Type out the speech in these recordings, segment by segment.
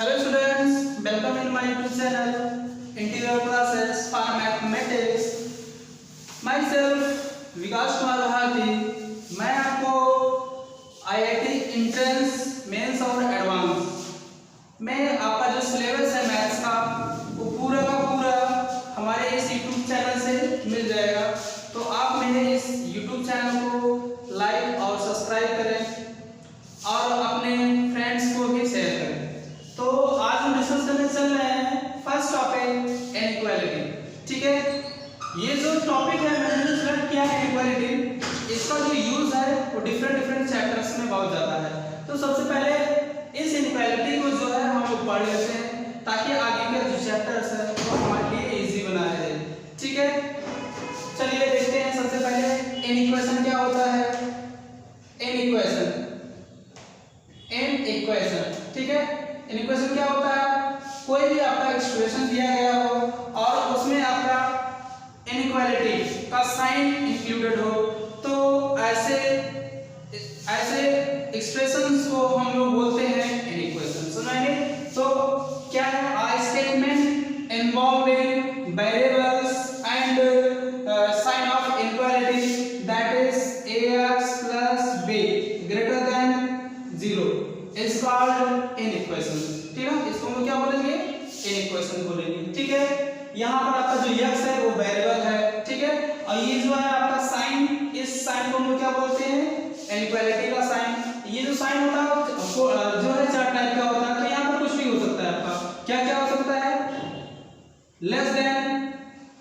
Hello students, welcome in my YouTube channel Integral Classes for Mathematics. Myself विकास कुमार भारती, मैं आपको IIT entrance mains और advance में आपका जो सिलेबस है मैथ्स का वो पूरा का पूरा हमारे इस YouTube चैनल से मिल जाएगा। तो आप मेरे इस YouTube चैनल को लाइक और सब्सक्राइब करें और अपने फ्रेंड्स को भी शेयर करें। तो आज हम डिस्कस करने चल रहे हैं फर्स्ट टॉपिक इनइक्वालिटी। ठीक है, ये जो टॉपिक है मैंने जो सिलेक्ट किया है इनइक्वालिटी, इसका जो यूज है वो डिफरेंट चैप्टर्स में बहुत ज्यादा है। तो सबसे पहले इस इनइक्वालिटी को जो है हम लोग पढ़ लेते हैं ताकि आगे के जो चैप्टर्स है वो हमारे लिए इजी बना रहे। ठीक है, चलिए देखते हैं। सबसे पहले इनइक्वेशन क्या होता है। इनइक्वेशन ठीक है, इनइक्वेशन क्या होता है, कोई भी आपका एक्सप्रेशन दिया गया हो और उसमें आपका इनइक्वालिटी का साइन इंक्लूडेड हो, तो ऐसे एक्सप्रेशंस को हम लोग बोलते हैं इनइक्वेशन। सुनाइए, तो क्या है, a statement involving variables and sign of inequality that is ax plus b greater than 0 is called inequation. ठीक है, इसको हम क्या बोलेंगे, इनइक्वेशन बोलेंगे। ठीक है, यहाँ पर आपका जो x है वो वेरिएबल है। ठीक है, और ये जो है आपका साइन, इस साइन को हम क्या बोलते हैं, इनइक्वालिटी का साइन। ये जो साइन होता है जो है चार टाइप का होता है। तो यहाँ पर कुछ भी हो सकता है आपका, क्या क्या हो सकता है, less than,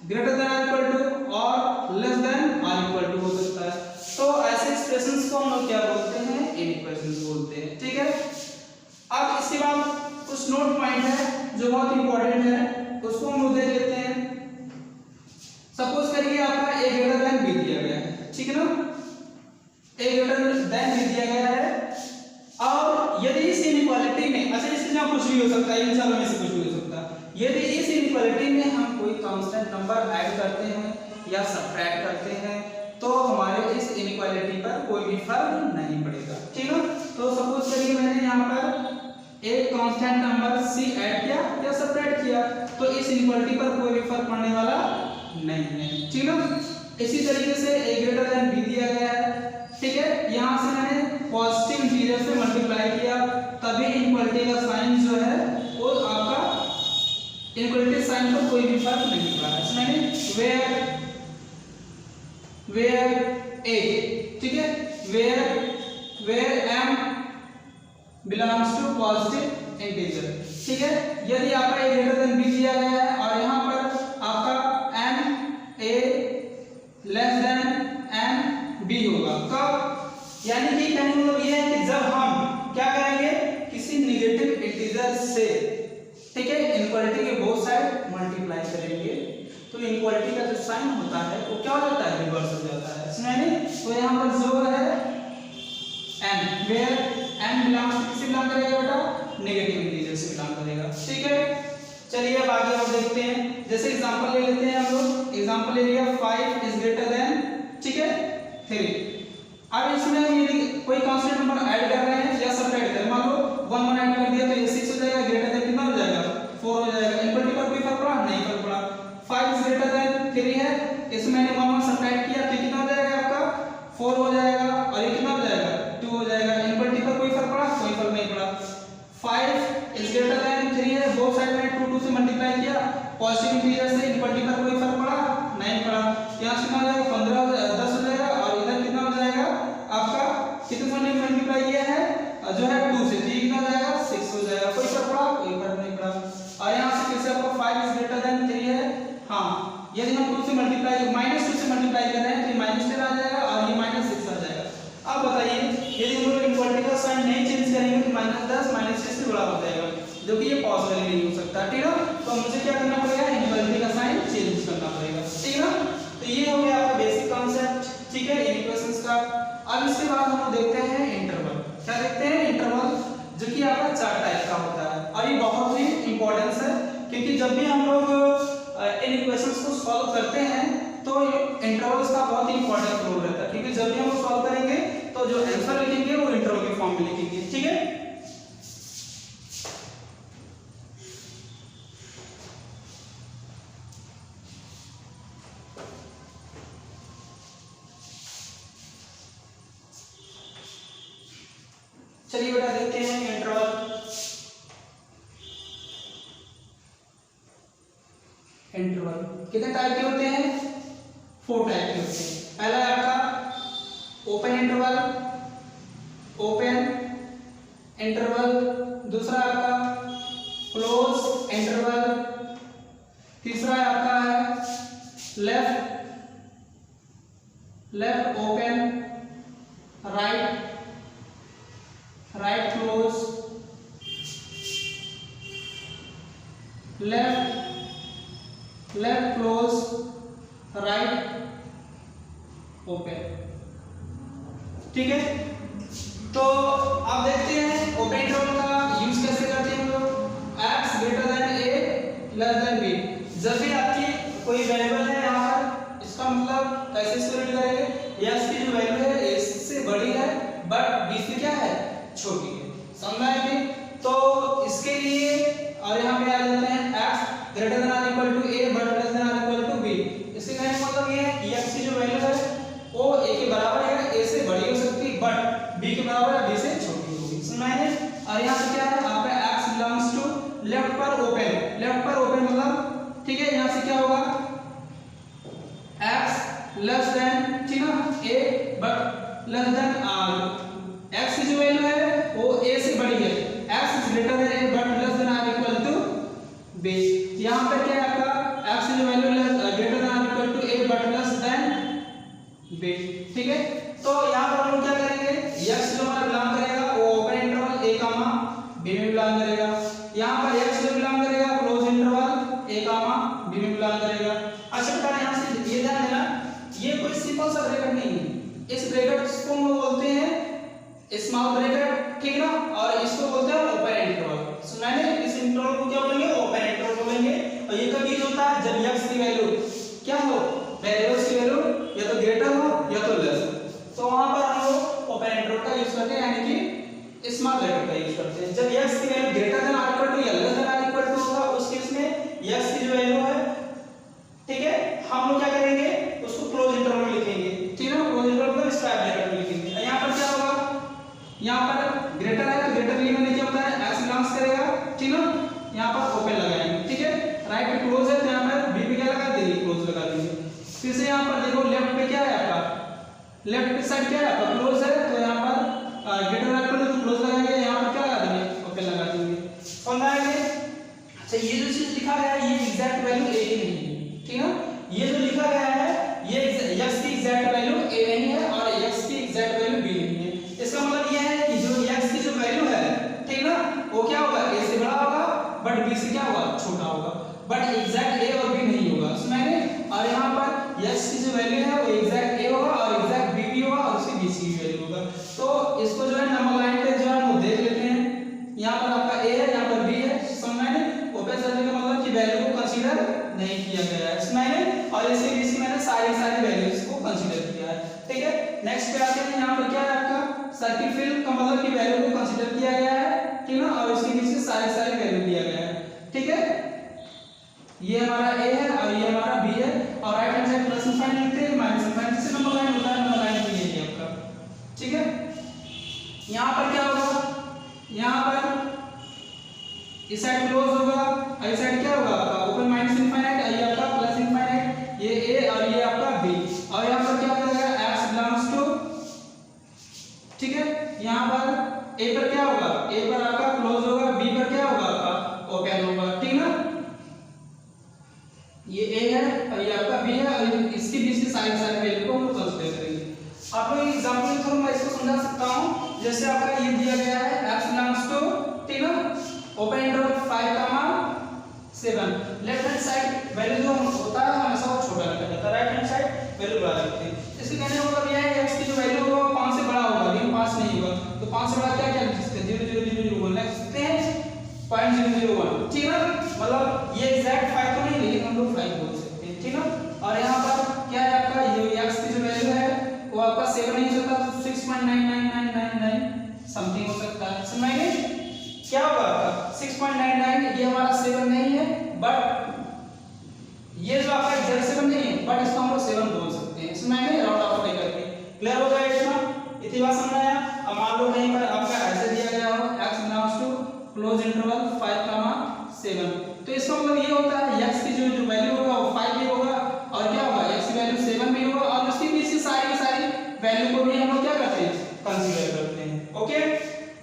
greater than equal to और लेस देन और इक्वल टू हो सकता है। तो ऐसे एक्सप्रेशंस को हम लोग क्या बोलते हैं, इनइक्वेशंस बोलते हैं। ठीक है, अब इसके बाद कुछ नोट पॉइंट है जो बहुत इंपॉर्टेंट है, उसको हम लोग देख लेते हैं। सपोज करिए आपका a ग्रेटर देन b दिया गया है। ठीक है ना, a ग्रेटर देन b दिया गया है और यदि इस इनइक्वालिटी में, अच्छा इसके जगह कुछ भी हो सकता है, इन चारों में से कुछ भी हो सकता है, यदि इस इनइक्वालिटी में हम कोई कांस्टेंट नंबर ऐड करते हैं या सबट्रैक्ट करते हैं तो हमारे इस इनइक्वालिटी पर कोई भी फर्क नहीं पड़ेगा। ठीक है, तो सपोज करिए मैंने यहाँ पर एक कांस्टेंट नंबर c ऐड किया या सबट्रैक्ट किया तो इस इनइक्वालिटी पर कोई भी फर्क पड़ने वाला नहीं है। ठीक है, इसी तरीके से a ग्रेटर देन b दिया गया है। ठीक है, यहाँ से मैंने पॉजिटिव इंटीजर से मल्टीप्लाई किया तभी इनइक्वालिटी का साइन जो है वो आपका इनइक्वालिटी साइन पर कोई भी फर्क नहीं पड़ा। इसमें मैंने वेयर a, ठीक है, where m belongs to positive integer. ठीक है, यदि आपका a ग्रेटर देन b दिया गया है और यहाँ पर आपका m a less than m b होगा, कब, यानी कि कहने का मतलब ये है कि जब हम क्या करेंगे, किसी नेगेटिव इंटीजर से, ठीक है, इनइक्वालिटी के बोथ साइड मल्टीप्लाई करेंगे तो इनइक्वालिटी का जो साइन होता है वो क्या हो जाता है, रिवर्स हो जाता है। इसमें तो यहाँ पर जो है m, where m belongs to किससे बिलोंग करेगा बेटा, नेगेटिव इंटीजर से बिलोंग करेगा। ठीक है, चलिए अब आगे हम देखते हैं। जैसे एग्जांपल ले लेते हैं हम लोग, एग्जांपल ले लिया 5 इज ग्रेटर देन, ठीक है, 3। अब इसमें यदि कोई कांस्टेंट नंबर ऐड कर रहे हैं या सबट्रैक्ट कर, मान लो 1 ऐड कर दिया तो ये 6 हो जाएगा, ग्रेटर देन कितना हो जाएगा, 4 हो जाएगा। इनइक्वालिटी पर कोई फर्क पड़ा नहीं, फर्क पड़ा। 5 इज ग्रेटर देन 3 है, इसमें मैंने 1 सबट्रैक्ट किया तो कितना हो जाएगा आपका, 4 हो जाएगा और ये कितना हो जाएगा, 2 हो जाएगा। इनइक्वालिटी पर कोई फर्क पड़ा, कोई फर्क नहीं पड़ा। 5 इज ग्रेटर देन 3 है, बोथ साइड में 2 से मल्टीप्लाई किया, पॉजिटिव इंटीजर से, इनइक्वालिटी पर कोई फर्क पड़ा नहीं पड़ा। यहाँ से कितना हो जाएगा, 15 10 हो जाएगा और इधर कितना हो जाएगा आपका, कितने से मल्टीप्लाई किया है जो है 2 से, तो ये कितना हो जाएगा 6 हो जाएगा। कोई फर्क पड़ा, कोई फर्क नहीं पड़ा। और यहाँ से फिर से आपका 5 इज ग्रेटर देन 3 है, हाँ, यदि हम 2 से मल्टीप्लाई -2 से मल्टीप्लाई कर रहे हैं तो ये -10 आ जाएगा और ये -6 आ जाएगा। अब बताइए यदि हम लोग इनइक्वालिटी का साइन नहीं चेंज करेंगे तो -10 -6 से बड़ा हो जाएगा, जो कि ये पॉसिबल नहीं हो सकता। ठीक है, तो मुझे क्या करना पड़ेगा, इनइक्वालिटी का साइन चेंज करना पड़ेगा। ठीक है, तो ये हो गया आपका बेसिक कांसेप्ट, ठीक है, इनइक्वेशंस का। अब इसके बाद हम देखते हैं इंटरवल। क्या देखते हैं, इंटरवल, जो कि आपका 4 टाइप का होता है और ये बहुत ही इंपॉर्टेंस है क्योंकि जब भी हम लोग इन इक्वेशंस को सॉल्व करते हैं तो इंटरवल्स का बहुत ही इंपॉर्टेंट रोल रहता है, क्योंकि जब भी हम सॉल्व करेंगे तो जो आंसर लिखेंगे वो इंटरवल के फॉर्म में लिखेंगे। ठीक है, इंटरवल कितने टाइप के होते हैं? 4 टाइप के होते हैं। पहला है आपका ओपन इंटरवल, दूसरा आपका क्लोज इंटरवल, तीसरा आपका है left open, right close, left close, right open. ठीक है, तो आप देखते हैं ओपन इंटरवल का यूज कैसे करते हैं हम लोग। x greater than a less than b, जब भी आपकी कोई वेरिएबल है यहाँ पर, इसका मतलब कैसे स्टोर करेंगे, x की जो वैल्यू है a से बड़ी है बट b से क्या है, छोटी है। समझ में आया? तो इसके लिए और यहाँ पे आ जाते हैं x ग्रेटर देन और equal to a but less than और इक्वल टू b। इसके कहने का मतलब ये है कि x की जो वैल्यू है वो a के बराबर है, a से बड़ी हो सकती है बट b के बराबर है, b से छोटी होगी। समझ में आया? और यहाँ पे क्या है आपका x बिलोंग्स टू लेफ्ट पर ओपन मतलब ठीक है, यहाँ से क्या होगा x लेस देन, ठीक है, a but less than r। x की जो वैल्यू है वो a से बड़ी है, x is greater than a but less than r equal to b। यहाँ पे क्या है आपका x की जो value greater than r equal to a but less than b। ठीक है, तो यहाँ पर हम लोग क्या करेंगे, x जो हमारा बिलोंग करेगा वो open interval a comma b में बिलोंग करेगा। यहाँ पर x जो बिलोंग करेगा close interval a comma b में बिलोंग करेगा। अच्छा बेटा यहाँ से ये ध्यान देना, ये कोई सिंपल सा ब्रैकेट नहीं है, इस ब्रैकेट को हम बोलते हैं स्मॉल ब्रैकेट, ठीक ना, और इसको बोलते हैं ओपन इंटरवल। सुना है? इस इंटरवल को क्या बोलेंगे, ओपन इंटरवल बोलेंगे। और ये कब यूज होता है, जब x की वैल्यू क्या हो, वेरिएबल्स की वैल्यू या तो ग्रेटर हो या तो लेस हो, तो वहां पर हम लोग ओपन इंटरवल का यूज करते हैं, यानी कि स्मॉल ब्रैकेट का यूज करते हैं। जब x की वैल्यू ग्रेटर देन और इक्वल टू या लेस देन और इक्वल टू होगा, उस केस में x की जो वैल्यू है, ठीक है, हम लोग क्या करेंगे, उसको क्लोज इंटरवल में लिखेंगे, ठीक है, क्लोज इंटरवल में स्क्वायर ब्रैकेट में लिखेंगे। यहाँ पर क्या होगा, यहाँ पर ग्रेटर है तो ग्रेटर लिखने क्या होता है, x बिलोंग्स करेगा, ठीक है, यहाँ पर ओपन लगाएंगे, ठीक है, राइट पे क्लोज है तो यहाँ पर b पे क्या लगा देंगे, क्लोज लगा देंगे। फिर से यहाँ पर देखो लेफ्ट पे क्या है आपका, लेफ्ट पे साइड क्या है आपका, क्लोज है, तो यहाँ पर ग्रेटर है तो क्लोज लगाएंगे, यहाँ पर क्या लगा देंगे, ओपन लगा देंगे। समझ आएंगे? अच्छा ये जो चीज लिखा गया है ये एग्जैक्ट वैल्यू a ही नहीं है, ठीक है, ये जो लिखा गया है ये x की एग्जैक्ट वैल्यू a नहीं है और x की एग्जैक्ट वैल्यू b नहीं है। इसका मतलब ये है कि जो x की जो वैल्यू है, ठीक ना, वो क्या होगा, a से बड़ा होगा बट b से क्या होगा, छोटा होगा, बट एग्जैक्ट a और b नहीं होगा। समझे? और यहाँ पर x की जो वैल्यू है वो एग्जैक्ट a होगा और एग्जैक्ट b भी होगा और उसकी b की वैल्यू होगा। तो इसको जो है नंबर लाइन पे जो है वो देख लेते हैं, यहाँ पर आपका a है, यहाँ पर b है। समझे? ओपन सर्किल का मतलब कि वैल्यू को कंसीडर नहीं किया गया है। समझे? और इसी बीच में मैंने सारी वैल्यूज को कंसीडर किया है। ठीक है, नेक्स्ट पे आते हैं, यहाँ पर क्या है आपका सर्किट फील्ड का मतलब कि वैल्यू को कंसीडर किया गया है, ठीक है, और इसके बीच में सारे वैल्यू दिया गया है। ठीक है, ये हमारा a है और ये हमारा b है, और right hand side plus infinite लिखते हैं, माइनस इनफाइनाइट से नंबर लाइन होता है, नंबर लाइन भी यही है आपका। ठीक है, यहाँ पर क्या होगा, यहाँ पर इस साइड क्लोज होगा और इस साइड क्या होगा आपका ओपन माइनस इनफाइनाइट, ये आपका प्लस इनफाइनाइट, ये a और ये आपका b, और यहाँ पर क्या हो जाएगा x बिलोंग्स टू, ठीक है, यहाँ पर a पर क्या होगा, a पर आपका क्लोज होगा, b पर क्या होगा आपका ओपन होगा। ठीक है, ये a है और ये आपका b है और इसके बीच में सारे वैल्यू को हम लोग कंसीडर करेंगे। आप लोग एग्जांपल के थ्रू मैं इसको समझा सकता हूं, जैसे आपका ये दिया गया है x बिलोंग्स टू, ठीक है, open interval 5, 7, left hand side value जो होता है हमेशा वो छोटा रखा जाता है, राइट हैंड साइड वैल्यू बड़ा रखते हैं। इसके कहने का मतलब यह है x की जो वैल्यू होगा 5 से बड़ा होगा, लेकिन 5 नहीं होगा, तो 5 से बड़ा क्या लिख सकते हैं, 0.00001 लिख सकते हैं, 0.001। ठीक है, मतलब ये एग्जैक्ट 5 तो नहीं, लेकिन हम लोग 5 बोल सकते हैं। ठीक है, और यहाँ पर क्या है आपका ये x की जो वैल्यू है वो आपका 7 नहीं हो सकता, तो 6.99999 समथिंग हो सकता है। समझ गए क्या होगा आपका 6.99, ये हमारा 7 नहीं है, बट ये जो आपका एग्जैक्ट 7 नहीं है, बट इसको हम लोग 7 बोल सकते हैं। समझ गए, राउंड ऑफ लेकर के क्लियर हो गया इतना, इतनी बात समझ आया। अब मान लो कहीं पर आपका ऐसे दिया गया हो x belongs to close interval 5, 7, तो इसका मतलब ये होता है x की जो वैल्यू होगा वो 5 भी होगा और क्या होगा x की वैल्यू 7 भी होगा और उसके बीच की सारी वैल्यू को भी हम लोग क्या करते हैं कंसीडर करते हैं। ओके,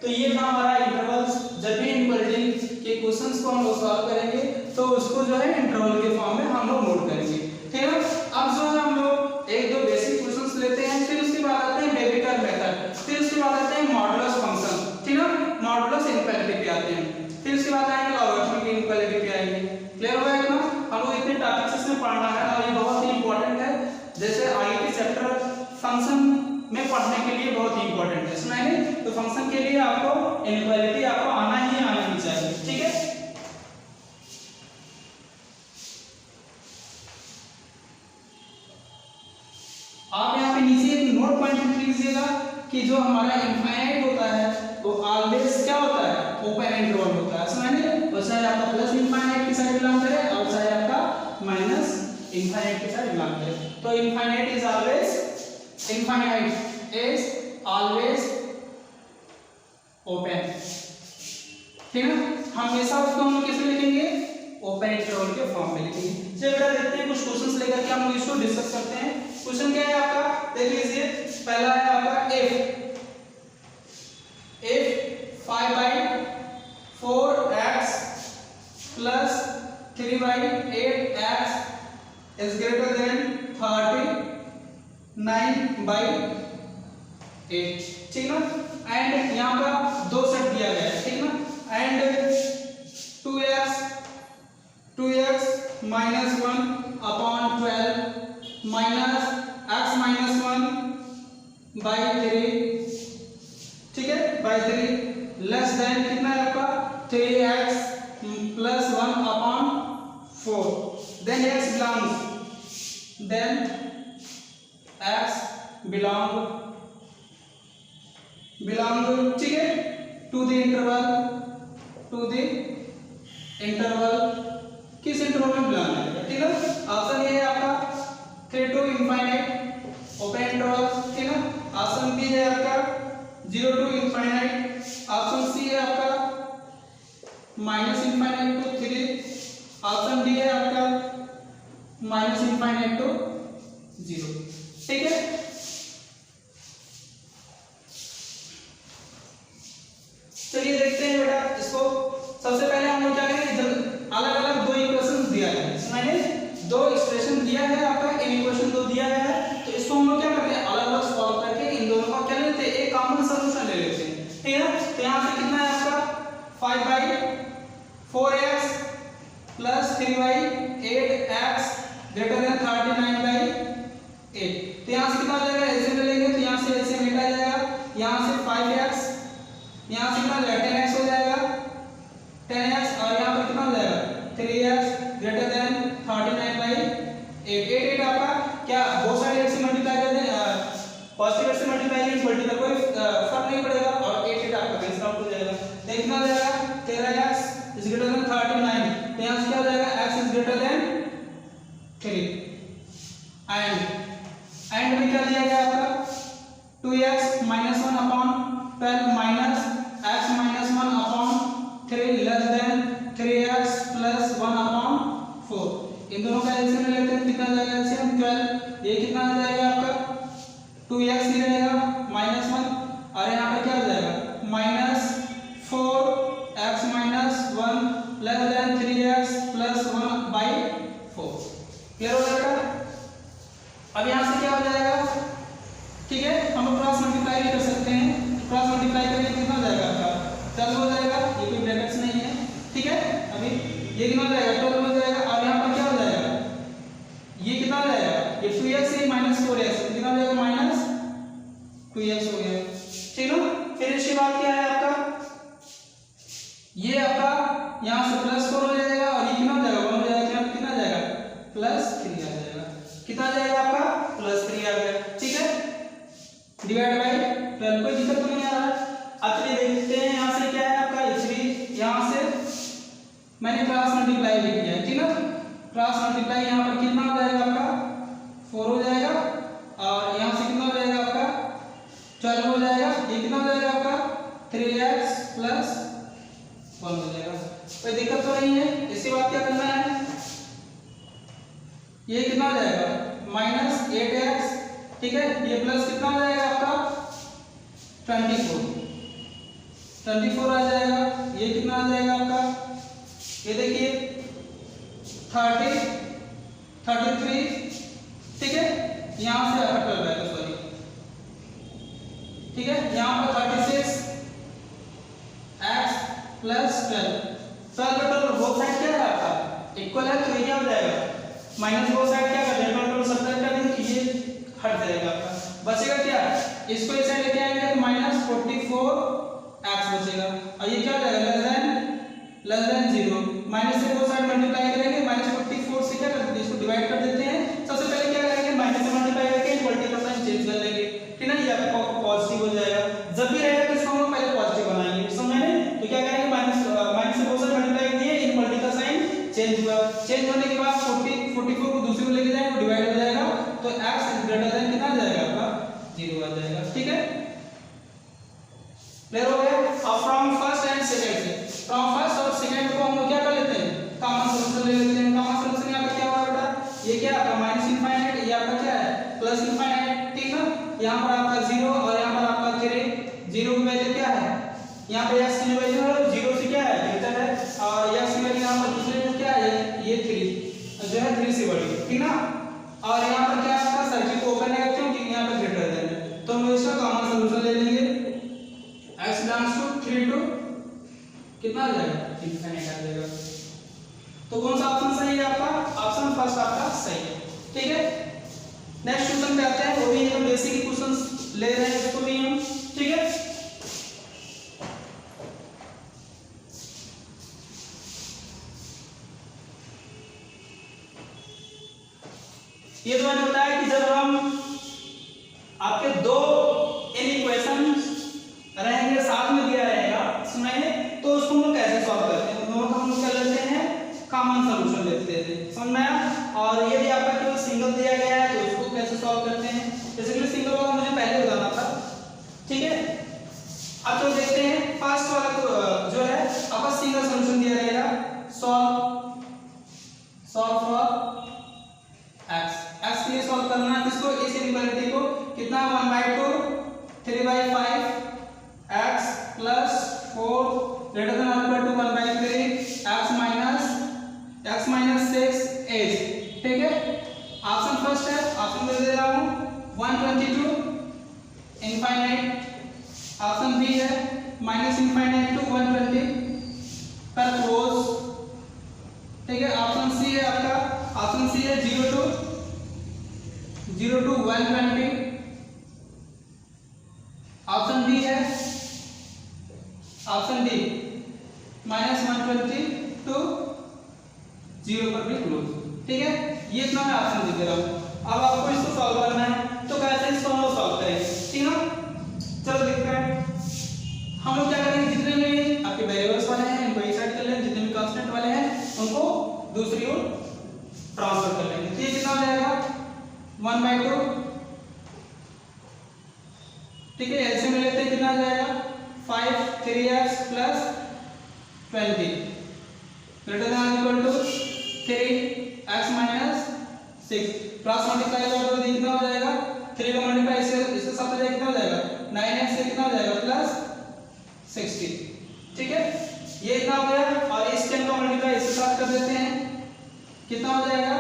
तो ये था हमारा इंटरवल्स। जब भी इनइक्वालिटी के क्वेश्चंस को हम लोग सॉल्व करेंगे तो उसको जो है इंटरवल के फॉर्म में हम लोग नोट करेंगे। ठीक है, अब जो है हम लोग एक दो बेसिक क्वेश्चंस लेते हैं, फिर उसके बाद आते हैं डेबिटर मेथड, फिर उसके बाद आते हैं मॉडुलस फंक्शन, ठीक है, मॉडुलस इनइक्वालिटी पे आते हैं, फिर उसके बाद आएंगे लॉगरिथमिक इनइक्वालिटी पे आएंगे। क्लियर हो गया इतना? हम लोग इतने टॉपिक्स इसमें पढ़ना है और ये बहुत ही इंपॉर्टेंट है, जैसे आगे के चैप्टर फंक्शन में पढ़ने के लिए बहुत ही इंपॉर्टेंट है। सुनाइए, तो फंक्शन के लिए आपको इनइक्वालिटी आपको आना ही चाहिए। ठीक है, आप यहाँ पे नीचे एक नोट पॉइंट लिख लीजिएगा कि जो हमारा इनफाइनाइट होता है वो ऑलवेज क्या होता है ओपन इंटरवल होता है। सुनाइए, तो चाहे आपका प्लस इनफाइनाइट की साइड बिलोंग करे और चाहे आपका माइनस इनफाइनाइट की साइड बिलोंग करे, तो इनफाइनाइट इज ऑलवेज ओपन। ठीक है, हमेशा उसको हम कैसे लिखेंगे ओपन इंटरवल के फॉर्म में लिखेंगे। चलिए बेटा देखते हैं कुछ क्वेश्चंस लेकर के हम लोग इसको डिस्कस करते हैं। क्वेश्चन क्या है आपका, देख लीजिए, पहला है आपका if 5/4x plus 3/8x is greater than 39/8, ठीक ना, एंड यहाँ पर दो सेट दिया गया है, ठीक ना, and 2x minus 1 upon 12 minus x minus 1/3, ठीक है, by 3 लेस देन कितना है आपका 3x plus 1 upon 4, then x belong, ठीक है, to the interval, किस इंटरवल में बिलोंग करेगा, ठीक है। ऑप्शन ए है आपका 3 to infinite ओपन इंटरवल, ठीक है। ऑप्शन बी है आपका 0 to infinite, ऑप्शन सी है आपका -infinite to 3, ऑप्शन डी है आपका -infinite to 0, ठीक है। चलिए देखते हैं बेटा इसको। सबसे पहले हम लोग क्या करेंगे, अलग अलग दो इक्वेशन दिया है, सुनाइए, दो एक्सप्रेशन दिया है आपका, इन इक्वेशन दो दिया है, तो इसको हम लोग क्या करते हैं अलग अलग सॉल्व करके इन दोनों का क्या लेते हैं एक कॉमन सॉल्यूशन ले लेते हैं, ठीक है। तो यहाँ से कितना है आपका 5/4x plus 3/8x greater than 39/8, तो यहाँ से कितना आ जाएगा ऐसे में लेंगे तो यहाँ से ऐसे मिटा जाएगा, यहाँ से 5x, यहाँ से कितना 10x हो जाएगा 10x, और यहाँ पर कितना हो जाएगा 3x greater than 39/8, 8 आपका क्या बोथ साइड 8 से मल्टीप्लाई कर दें, पॉजिटिव 8 से मल्टीप्लाई करें नेगेटिव का कोई फर्क नहीं पड़ेगा, और 8 आपका कैंसिल आउट हो जाएगा, तो कितना हो जाएगा 13x is greater than 39, तो यहाँ से क्या हो जाएगा x is greater than 3, and में क्या दिया गया आपका 2x minus 1 upon 12 minus x minus 1 upon 3 less than 3x plus 1 upon 4, इन दोनों का एलसीएम लेते हैं, कितना आ जाएगा एलसीएम 12, ये कितना आ जाएगा आपका 2x ही रहेगा -1, और यहाँ पे क्या हो जाएगा -4x minus 1 less than 3x plus 1/4, clear हो जाएगा। अब यहाँ से क्या हो जाएगा, ठीक है, हम लोग क्रॉस मल्टीप्लाई भी कर सकते हैं, क्रॉस मल्टीप्लाई करके कितना हो जाएगा आपका 12 हो जाएगा, ये कोई ब्रैकेट्स नहीं है, ठीक है। अभी ये कितना हो जाएगा 12 हो जाएगा, और यहाँ पर क्या हो जाएगा ये कितना हो जाएगा ये 2x से -4x कितना हो जाएगा -2x हो गया, ठीक है। फिर इसके बाद क्या है आपका ये आपका यहाँ से +4 हो जाएगा, और ये कितना हो जाएगा 1 हो जाएगा, कितना आ जाएगा +3 आ जाएगा, कितना आ जाएगा आपका +3 आ गया, ठीक है, डिवाइड बाय 12, कोई दिक्कत तो नहीं आ रहा। अब चलिए देखते हैं यहाँ से क्या है आपका 3, यहाँ से मैंने क्रॉस मल्टीप्लाई भी किया है, ठीक है, क्रॉस मल्टीप्लाई यहाँ पर कितना हो जाएगा आपका 4 हो जाएगा, और यहाँ से कितना हो जाएगा आपका 12 हो जाएगा, ये कितना हो जाएगा आपका 3x plus 1 हो जाएगा, कोई दिक्कत तो नहीं है। इसके बाद क्या करना है, ये कितना हो जाएगा -8x, ठीक है, ये प्लस कितना हो जाएगा आपका 24 आ जाएगा। ये कितना आ जाएगा आपका, ये देखिए 33, ठीक है, यहां से हट कर जाएगा, सॉरी, ठीक है, यहां पर 36x प्लस 12 बोथ साइड क्या है आपका इक्वल है, तो ये क्या हो जाएगा माइनस बोथ साइड क्या कर देंगे, टोटल सब्ट्रैक्ट कर देंगे, ये हट जाएगा आपका, बचेगा क्या, इसको इस साइड लेके आएंगे तो -44x बचेगा, और ये क्या हो जाएगा लेस देन 0, माइनस से बोथ साइड मल्टीप्लाई करेंगे, -44 से क्या कर देते हैं, इसको डिवाइड कर देते हैं। सबसे पहले क्या करेंगे, माइनस से मल्टीप्लाई करके इक्वलिटी का साइन चेंज कर लेंगे, ठीक है ना, ये आपका पॉजिटिव हो जाएगा। जब भी रहेगा तो इसको हम पहले पॉजिटिव बनाएंगे, समझे? तो क्या करेंगे, माइनस से बोथ साइड मल्टीप्लाई किए, इक्वलिटी का साइन चेंज हुआ, चेंज होने के बाद 44 को दूसरी को लेके जाएंगे, डिवाइड हो जाएगा, तो x ग्रेटर देन कितना आ जाएगा आपका 0 आ जाएगा, ठीक है, क्लियर हो गया। अब फ्रॉम फर्स्ट एंड सेकंड से, फ्रॉम फर्स्ट और सेकंड को हम लोग क्या कर लेते हैं, कॉमन सोल्यूशन ले लेते हैं। कॉमन सोल्यूशन यहाँ पे क्या होगा बेटा, ये क्या आपका -∞, ये आपका क्या है +∞, ठीक है, यहाँ पर आपका 0 और यहाँ पर आपका 3, 0 की वैल्यू क्या है, यहाँ पे x की जो वैल्यू है 0 से क्या है ग्रेटर है, और x की वैल्यू यहाँ पर दूसरे में क्या है, ये 3 जो है 3 से बड़ी, ठीक ना, और यहाँ पर क्या आपका सर्किल को ओपन है क्योंकि यहाँ पर ग्रेटर देन है, तो हम इसका कॉमन सॉल्यूशन ले लेंगे। x बिलोंग्स टू 3 टू कितना आ जाएगा इनफिनिट आ जाएगा, तो कौन सा ऑप्शन सही है आपका, ऑप्शन फर्स्ट आपका सही है, ठीक है। नेक्स्ट क्वेश्चन पे आते हैं, वो भी हम बेसिक क्वेश्चंस ले रहे हैं इसको भी हम, ठीक है। ये तो मैंने बताया कि जब हम आपके दो इक्वेशन रहेंगे साथ में दिया रहेगा सुनाइए, तो उसको हम लोग कैसे सॉल्व करते हैं, दोनों का हम लोग क्या लेते हैं कॉमन सॉल्यूशन लेते हैं, समझ में आया। और यदि आपका केवल सिंगल दिया गया है तो उसको कैसे सॉल्व करते हैं, बेसिकली सिंगल वाला मुझे पहले बताना था, ठीक है। अब तो देखते हैं फर्स्ट वाला को जो है आपका सिंगल सॉल्यूशन दिया रहेगा, सॉल्व फॉर x के लिए सॉल्व करना है किसको, इस इनइक्वालिटी को, कितना 1/2 3/5 x प्लस 4 ग्रेटर देन और इक्वल टू 1/3 x माइनस 6 8, ठीक है। ऑप्शन फर्स्ट है, ऑप्शन दे रहा हूं 122 इनफाइनाइट, ऑप्शन बी है -∞ टू 120 पर क्लोज, ठीक है। ऑप्शन सी है आपका, ऑप्शन सी है 0 टू 120, ऑप्शन डी है ऑप्शन डी -120 टू 0 पर भी क्लोज, ठीक है। ये इतना मैं ऑप्शन दे रहा हूं। अब आपको इसको सॉल्व करना है, तो कैसे इसको हम लोग सॉल्व करेंगे, ठीक है। चलो देखते हैं, हम लोग क्या करेंगे, जितने भी आपके वेरिएबल्स वाले हैं इनको एक साइड कर लेंगे, जितने भी कांस्टेंट वाले हैं उनको दूसरी ओर ट्रांसफर कर लेंगे, तो ये कितना हो जाएगा 1/2, ठीक है। एलसीएम ले लेते हैं, कितना आ जाएगा 5 3x plus 20 greater than equal to 3x minus 6, cross multiply करोगे तो कितना हो जाएगा, 3 का मल्टीप्लाई इसके साथ हो जाएगा, कितना हो जाएगा 9x से कितना हो जाएगा प्लस 60, ठीक है। ये इतना हो गया, और इस 10 का मल्टीप्लाई इसके साथ कर देते हैं, कितना हो जाएगा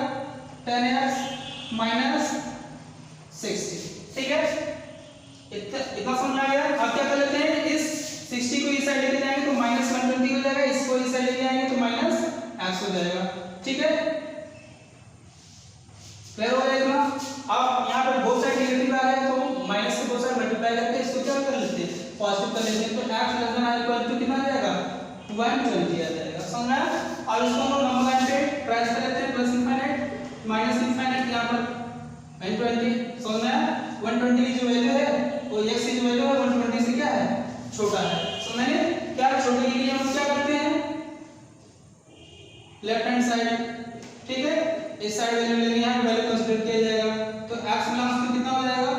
10x माइनस 60, ठीक है। इतना समझ आ गया। अब क्या कर लेते हैं, इस 60 को इस साइड लेके जाएंगे तो -120 हो जाएगा, इसको इस साइड लेके आएंगे तो -x हो जाएगा, ठीक है, क्लियर हो गया इतना। अब यहाँ पर बोथ साइड नेगेटिव आ गया, तो माइनस से बोथ साइड मल्टीप्लाई करके इसको क्या कर लेते हैं पॉजिटिव कर लेते हैं, तो x लेस देन और इक्वल टू कितना आ जाएगा 120 आ जाएगा, समझा। और इसको हम नंबर लाइन पे ट्रांस कर लेते हैं, +∞ -∞ यहाँ पर 120, समझा। 120 की जो वैल्यू है वो x की जो वैल्यू है 120 से क्या है छोटा है, समझे। क्या छोटे के लिए हम क्या करते हैं, लेफ्ट हैंड साइड, ठीक है, इस साइड वैल्यू लेंगे, यहाँ वैल्यू कंसीडर किया जाएगा, तो x बिलोंग्स टू कितना हो जाएगा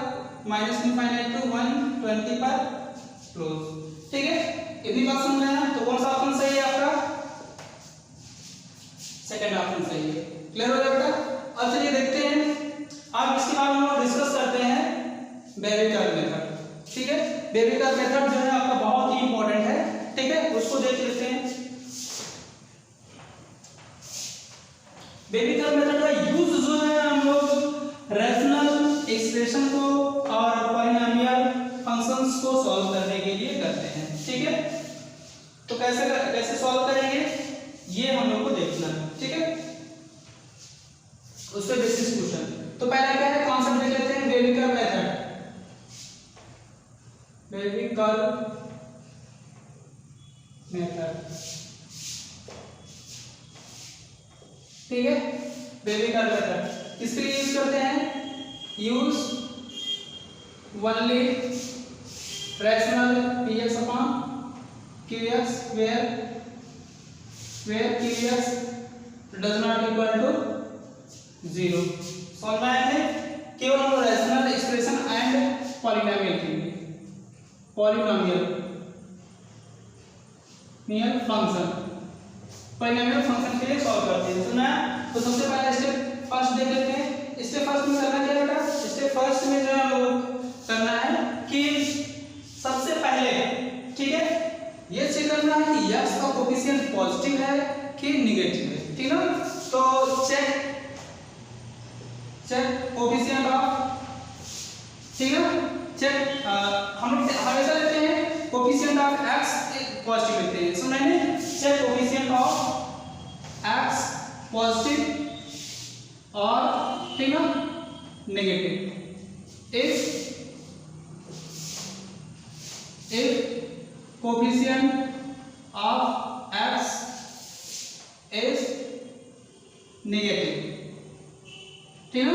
-∞ टू 120 पर क्लोज, ठीक है। इतनी बात समझ में आया, तो कौन सा ऑप्शन सही है आपका क्लियर हो गया बेटा। अब चलिए देखते हैं, अब इसके बाद हम लोग डिस्कस करते हैं बेबी कर्व मेथड। ठीक है, बेबी कर्व मेथड जो है आपका बहुत ही इंपॉर्टेंट है, ठीक है, उसको देख लेते हैं। बेबी कर्व मेथड का यूज जो है हम लोग रैशनल एक्सप्रेशन को और पॉलिनोमियल फंक्शंस को सॉल्व करने के लिए करते हैं। ठीक है, तो कैसे सॉल्व करेंगे ये हम लोग को देखना है। ठीक है, उस पे बेसिस क्वेश्चन। तो पहला क्या है, कॉन्सेप्ट देख लेते हैं baby curve method. Baby curve method, ठीक है, बेबी कर्व मेथड किसके लिए यूज करते हैं, use only rational px upon qx where qx does not equal to 0। समझ में आया है, केवल हम रैशनल एक्सप्रेशन एंड पॉलिनोमियल के लिए, पॉलिनोमियल फंक्शन के लिए सॉल्व करते हैं। सुना, तो सबसे पहले स्टेप फर्स्ट देख लेते हैं। स्टेप फर्स्ट में करना क्या है बेटा, स्टेप फर्स्ट में जो है लोग करना है कि सबसे पहले, ठीक है, ये चेक करना है कि यस का कोएफिशिएंट पॉजिटिव है कि नेगेटिव है। ठीक है, तो चेक कोएफिशिएंट ऑफ, ठीक है, चेक हम लोग हमेशा लेते हैं कोएफिशिएंट ऑफ x पॉजिटिव लेते हैं। सुन रहे हैं, check coefficient of x positive और, ठीक है, negative. if coefficient of x is negative, ठीक है,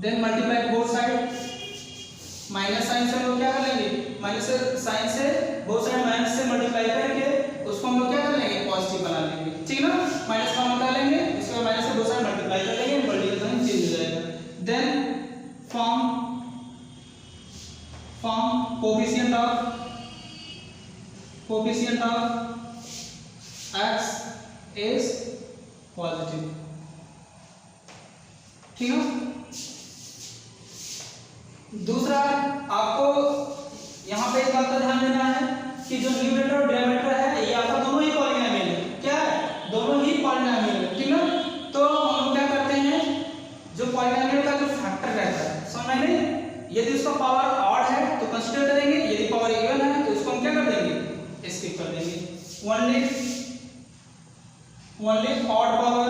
then multiply both side, minus sign से हम लोग क्या कर लेंगे, माइनस साइन से बोथ साइड माइनस से मल्टीप्लाई करके उसको हम लोग क्या कर लेंगे, पॉजिटिव बना लेंगे। ठीक है ना, माइनस का हटा लेंगे, उसके बाद माइनस से बोथ साइड मल्टीप्लाई कर लेंगे, मल्टीप्लिकेशन चेंज हो जाएगा। Then form coefficient of x is positive। ठीक है, दूसरा आपको यहाँ पे इस बात का ध्यान देना है कि जो न्यूमरेटर और डिनोमिनेटर है ये आपका दोनों ही पॉलिनोमियल है। क्या है, दोनों ही पॉलिनोमियल है। ठीक है, तो हम लोग क्या करते हैं, जो पॉलिनोमियल का जो फैक्टर रहता है, समझ में, यदि उसका पावर ऑड है तो कंसीडर करेंगे, यदि पावर इवन है तो उसको हम क्या कर देंगे, स्किप कर देंगे। ओनली ऑड पावर,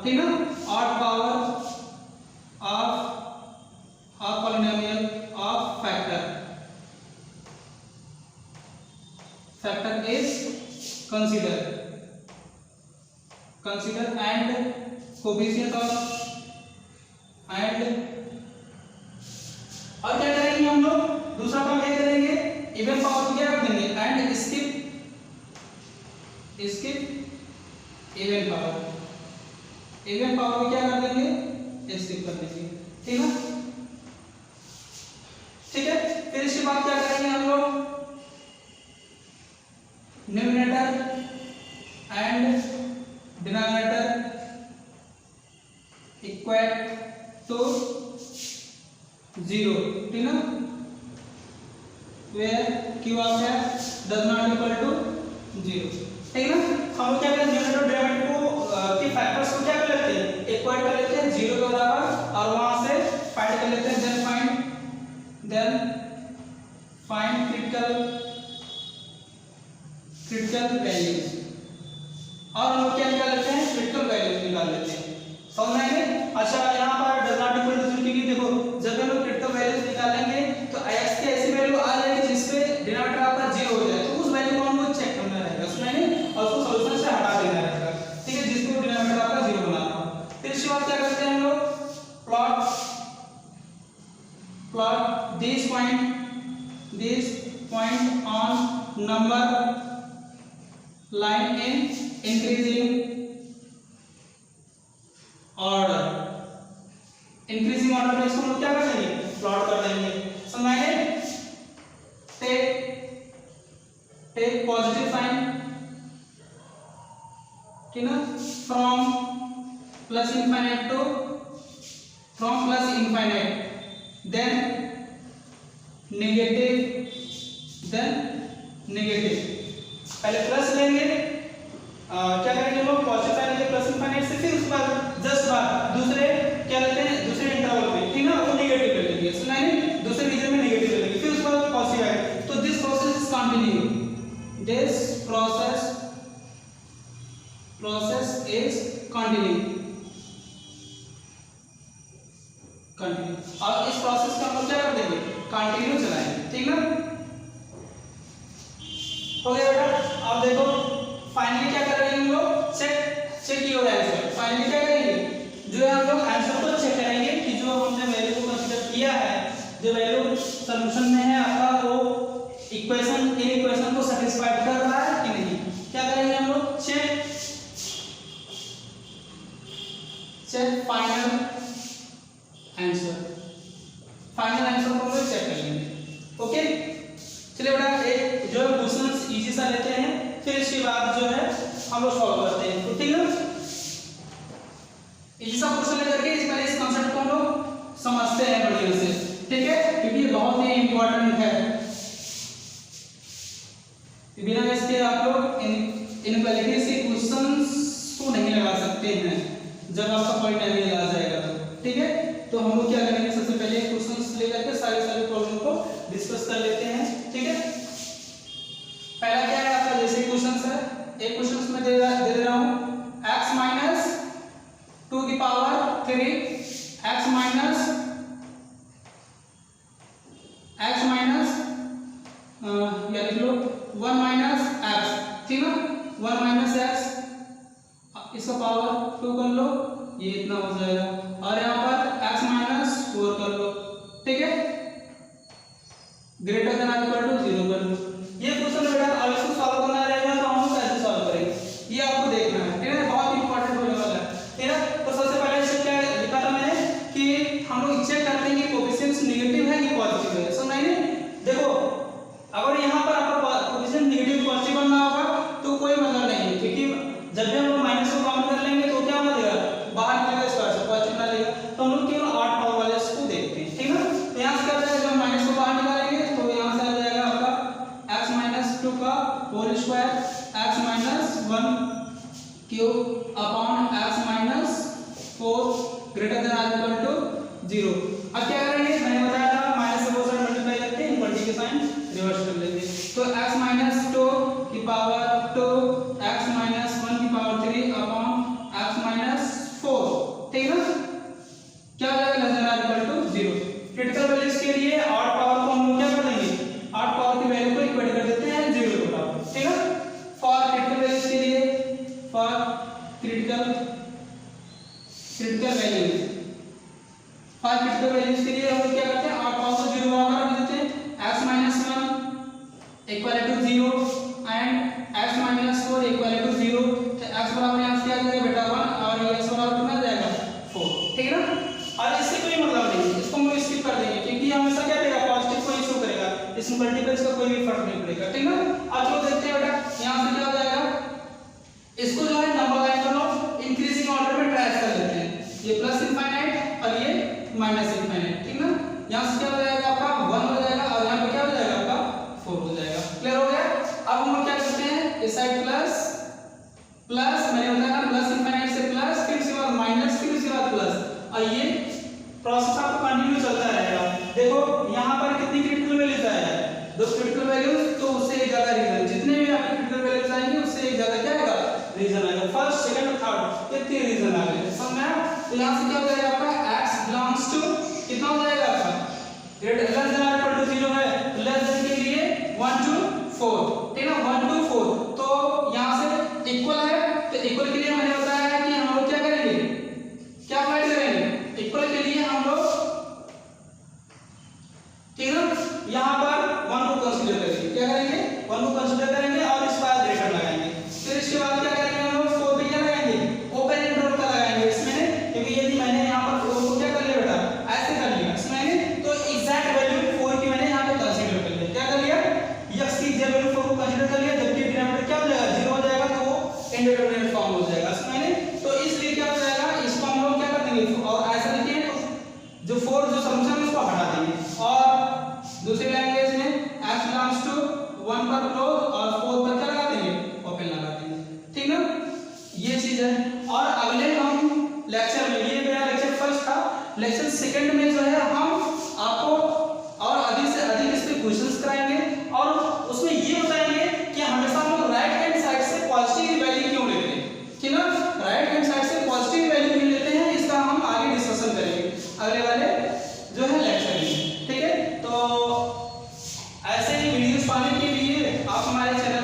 ठीक है, odd power of polynomial of factor is consider and coefficient of and, और क्या करेंगे हम लोग, दूसरा काम क्या करेंगे, इवन पावर को क्या रख देंगे एंड स्किप इवन पावर को क्या कर देंगे, स्किप कर देंगे। ठीक है, ठीक है, फिर इसके बाद क्या करेंगे हम लोग, numerator and denominator equal to 0। ठीक है, where q of x does not equal to 0। ठीक है, हम लोग क्या करें, न्यूमरेटर और डिनोमिनेटर को के फैक्टर्स को क्या कर लेते हैं, इक्वल कर लेते हैं 0 के बराबर, और वहां से फाइंड कर लेते हैं, देन फाइंड क्रिटिकल वैल्यूज, और हम लोग क्या निकाल लेते हैं, क्रिटिकल वैल्यूज निकाल लेते हैं। समझ में आएंगे। अच्छा, यहाँ पर डज नॉट इक्वल टू 0 क्योंकि देखो जब हम लोग क्रिटिकल वैल्यूज निकालेंगे तो x की ऐसी वैल्यू आ जाएगी जिसपे डिनोमिनेटर आपका 0 हो जाए, तो उस वैल्यू को हमको चेक करना रहेगा, सुनाइए, और उसको सॉल्यूशन से हटा देना रहेगा। ठीक है, जिसको डिनोमिनेटर आपका 0 बनाना हो। फिर इसके बाद क्या करते हैं हम लोग, plot this point on number line in increasing order में इसको हम लोग क्या कर देंगे, प्लॉट कर देंगे। समझाएंगे। टेक पॉजिटिव साइन, ठीक ना, from plus infinite to, from plus infinite, then negative, पहले प्लस लेंगे, क्या करेंगे हम लोग, पॉजिटिव साइन लेंगे प्लस इनफाइनाइट से, फिर उसके बाद जस्ट बाद दूसरे क्या लेते हैं, दूसरे इंटरवल में, ठीक ना, वो नेगेटिव ले लेंगे, सुनाइए, दूसरे रीजन में नेगेटिव ले लेंगे, फिर उसके बाद पॉजिटिव आएगा। तो this process is continue, this process is continue, और इस प्रोसेस को हम लोग क्या कर देंगे, कंटिन्यू चलाएंगे, ठीक ना, हो गया बेटा। अब देखो फाइनली क्या कर रहे हैं हम लोग, चेक किया हुआ आंसर, फाइनली क्या करेंगे, जो है हम लोग आंसर को चेक करेंगे कि जो हमने वैल्यू को कंसीडर किया है, जो वैल्यू सॉल्यूशन में है आपका, वो इक्वेशन को सेटिस्फाइड कर रहा है कि नहीं। क्या करेंगे हम लोग, चेक फाइनल आंसर को हम लोग चेक कर लेंगे, ओके। चलिए बेटा, एक जो है क्वेश्चंस इजी सा लेते हैं, फिर इसके बाद जो है हम लोग सॉल्व करते हैं, तो ठीक है। इजी सा क्वेश्चन लेकर के इस पहले इस कांसेप्ट को हम लोग समझते हैं बढ़िया से, ठीक है, क्योंकि ये बहुत ही इंपॉर्टेंट है, बिना इसके आप लोग इनक्वालिटी से क्वेश्चंस को नहीं लगा सकते हैं जब आपका पॉइंट टाइम आ जाएगा तो, ठीक है। तो हम लोग क्या करेंगे, सबसे पहले क्वेश्चंस लेकर के सारे प्रॉब्लम को डिस्कस कर लेते हैं, ठीक है। पहला क्या है आपका, जैसे क्वेश्चंस है, एक क्वेश्चंस में दे रहा हूं x माइनस 2 की पावर 3, x माइनस या लिख लो 1 माइनस x, ठीक ना, 1 माइनस x, इसका पावर 2 कर लो, ये इतना हो जाएगा, और यहाँ पर x माइनस 4 कर लो, ठीक है, ग्रेटर देन इक्वल टू 0 कर लो। ये क्वेश्चन बेटा अब इसको सॉल्व करना रहेगा, तो हम कैसे सॉल्व करेंगे ये आपको देखना है, ठीक है, बहुत इंपॉर्टेंट होने वाला है, ठीक है। तो सबसे पहले इसमें क्या लिखा था मैंने कि हम लोग चेक करते हैं कि कोएफिशिएंट नेगेटिव है कि पॉजिटिव है, समझ नहीं, देखो अगर यहाँ पर आपका कोएफिशिएंट नेगेटिव पॉजिटिव बनना होगा तो कोई मतलब नहीं है, क्योंकि जब भी हम लोग माइनस को काउंट कर लेंगे तो क्या बनेगा, बाहर निकलेगा स्क्वायर से, पॉजिटिव ना लेगा, तो हम लोग केवल 8 पावर वाले इसको देखते हैं, ठीक है। तो यहाँ से क्या हो जाएगा, जब माइनस को बाहर निकालेंगे तो यहाँ से आ जाएगा आपका x माइनस 2 का whole square, x minus 1 cube upon x minus 4 greater than और इक्वल टू 0। अब क्या करेंगे, मैंने बताया था माइनस से बहुत सारे मल्टीप्लाई करके इक्वलिटी के साइन रिवर्स कर लेंगे, तो x माइनस 2 की पावर 2, x माइनस 1 की पावर 3 अपॉन x माइनस 4, ठीक है ना, क्या हो जाएगा, लेस देन और इक्वल टू 0। क्रिटिकल वैल्यूज के लिए 8 पावर को हम लोग क्या कर देंगे, 8 पावर की वैल्यू को इक्वेट कर देते हैं 0 के बराबर, ठीक है। फॉर क्रिटिकल वैल्यूज के लिए, फॉर क्रिटिकल वैल्यूज के लिए हम लोग क्या करते हैं, 8 पावर को 0 बराबर रख देते हैं, x minus 1 equal to 0 and x minus 4 equal to 0, तो x बराबर यहाँ से क्या आ जाएगा बेटा 1, और ये x बराबर कितना जाएगा 4, ठीक है ना। और इससे कोई मतलब नहीं, इसको हम लोग स्किप कर देंगे, क्योंकि हमेशा क्या देगा, पॉजिटिव को इशू करेगा, इस मल्टीपल्स का कोई भी फर्क नहीं पड़ेगा, ठीक है। अब चलो देखते हैं बेटा, यहाँ से क्या हो जाएगा, इसको जो है नंबर लाइन पर लोग इंक्रीजिंग ऑर्डर में ट्रेस कर लेते हैं, ये प्लस इनफाइनाइट और ये माइनस इनफाइनाइट, ठीक ना। यहाँ से क्या हो जाएगा आपका 1 हो जाएगा, और यहाँ पे क्या हो जाएगा आपका 4 हो जाएगा, क्लियर हो गया। अब हम लोग क्या करते हैं, इस साइड प्लस मैंने बताया ना, प्लस इनफाइनाइट से प्लस, फिर उसके बाद माइनस, फिर उसके बाद प्लस, और ये प्रोसेस आपको कंटिन्यू चलता रहेगा। देखो यहाँ पर कितनी क्रिटिकल वैल्यूज आया है, 2 क्रिटिकल वैल्यूज, तो उससे एक ज्यादा रीजन, जितने भी आपके क्रिटिकल वैल्यूज आएंगे उससे एक ज्यादा क्या आएगा, रीजन आएगा, फर्स्ट सेकंड और थर्ड, ये 3 रीजन आ गए, समझ में आया। तो यहाँ से क्या हो जाएगा आपका x बिलोंग्स टू कितना हो जाएगा आपका, ग्रेटर देन और इक्वल टू 0 है, लेस देन के लिए 1 to 4, ठीक है ना, 1 to 4, तो यहाँ से इक्वल है, तो इक्वल के लिए मैंने बताया है कि हम लोग क्या करेंगे, क्या अप्लाई करेंगे, इक्वल के लिए हम लोग, ठीक है ना, यहाँ पर 1 को कंसीडर करेंगे, क्या करेंगे, 1 को कंसीडर करेंगे और इस पर ग्रेटर लगाएंगे, फिर इसके बाद क्या करेंगे हम लोग, 4 पे क्या लगाएंगे, ओपन इंटरवल का लगाएंगे इसमें, क्योंकि यदि मैंने यहाँ पर 4 को क्या कर लिया बेटा, ऐसे कर लिया इसमें, तो एग्जैक्ट वैल्यू 4 की में जो है हम आपको और अधिक से अधिक इस पे क्वेश्चंस कराएंगे और उसमें ये बताएंगे कि हमेशा हम लोग राइट हैंड साइड से पॉजिटिव वैल्यू क्यों लेते हैं, ठीक ना। राइट हैंड साइड से पॉजिटिव वैल्यू क्यों लेते हैं इसका हम आगे डिस्कशन करेंगे अगले वाले जो है लेक्चर में, ठीक है। तो ऐसे ही वीडियोस पाने के लिए आप हमारे चैनल